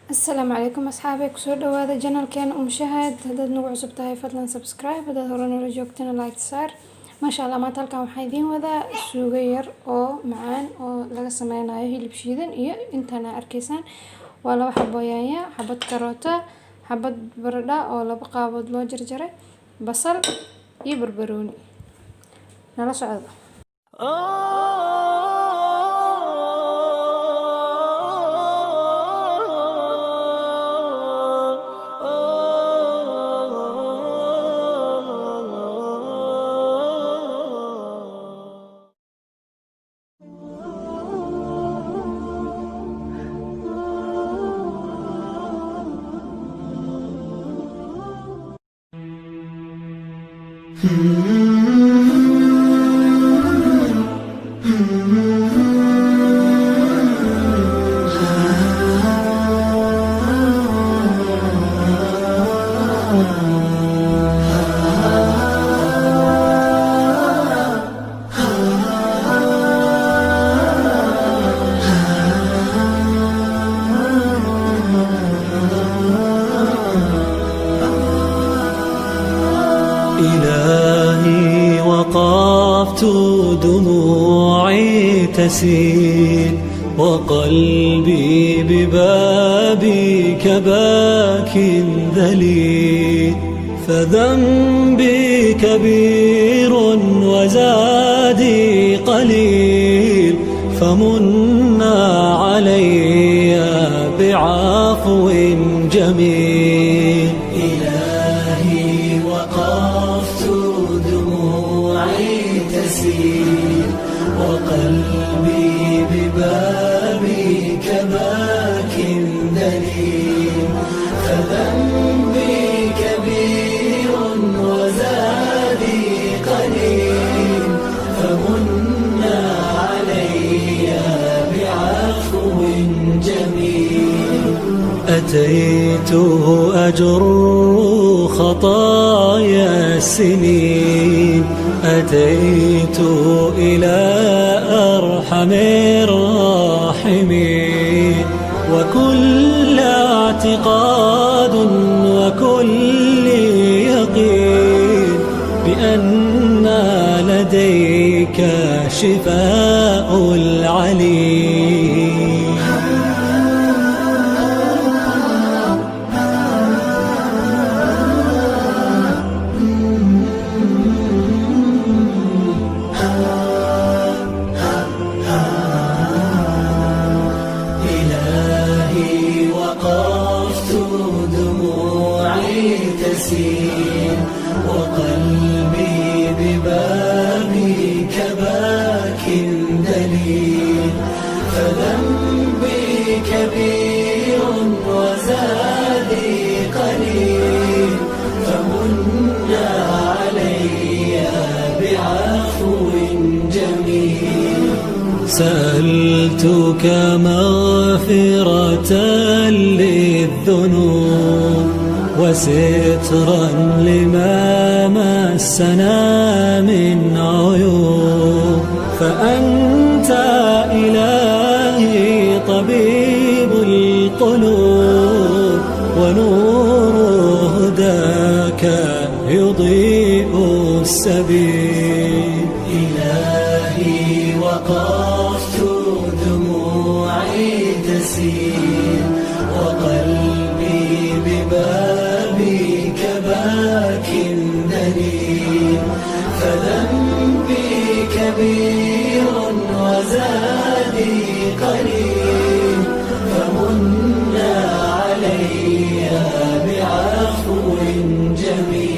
السلام عليكم أصحابي كسور دوادا جنال كان مشاهد هداد نوع عصب تهي فضلا سبسكرايب هداد هوران رجوكتنا لايك صار ما شاء الله ما تلقى محايدين وذا سوغير أو معان أو لغا سمينا هي لبشيدن إيا انتنا أركيسان ولا حبو يايا حبت كاروتا حبت بردا أو لبقابد لو جرجري بصل يبربروني نلا سعودة إلهي وقفت دموعي تسيل وقلبي ببابك باك ذليل فذنبي كبير وزادي قليل فمنا علي بعفو جميل إلهي وقفت دموعي تسيل وقلبي ببابك باك دليل فذنبي كبير وزادي قليل فمنا علي بعفو جميل أتيته أجر خطايا السنين أتيت إلى أرحم الراحمين وكل اعتقاد وكل يقين بأن لديك شفاء العليل وقلبي ببابك باك دليل فذنبي كبير وزادي قليل فمنا علي بعفو جميل سألتك مغفرة للذنوب وسترا لما مسنا من عيوب فأنت إلهي طبيب القلوب ونور هداك يضيء السبيل إلهي وقفت دموعي تسيل وقلبي ببابك باك دليل فذنبي كبير وزادي قليل فمنا علي بعفو جميل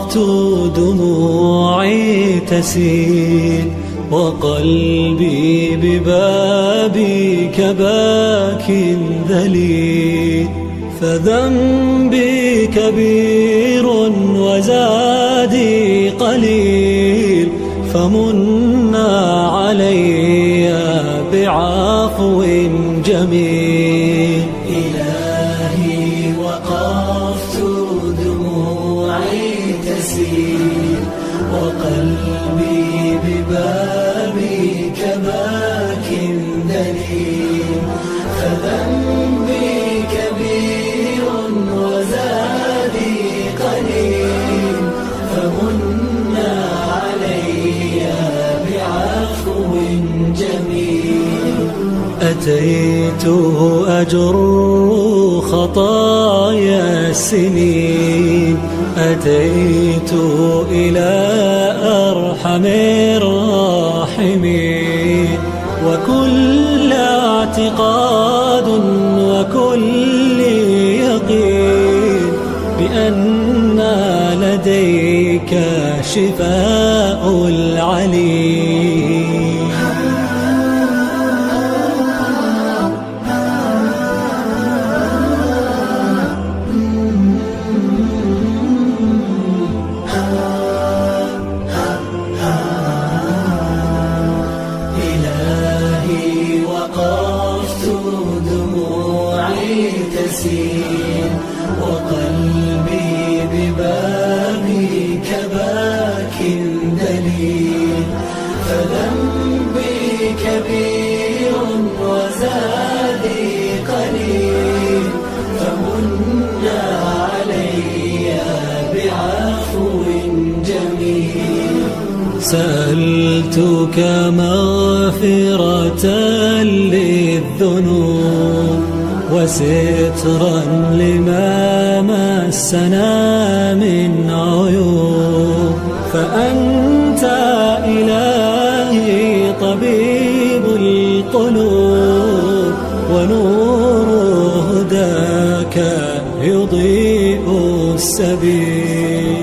وقفت دموعي تسيل وقلبي ببابك باك ذليل فذنبي كبير وزادي قليل فمنا علي بعفو جميل إلهي وقفت دموعي تسيل وقلبي ببابك باك دليل فذنبي كبير وزادي قليل فمنا علي بعفو جميل أتيت أجر خطايا السنين أتيت إلى أرحم الراحمين وكل اعتقاد وكل يقين بأن لديك شفاء العليل وقفت دموعي تسيل وقلبي ببابك باك دليل فذنبي كبير وزادي قليل فمنا علي بعفو جميل سألتك مغفرة للذنوب وسترا لما مسنا من عيوب فأنت إلهي طبيب القلوب ونور هداك يضيء السبيل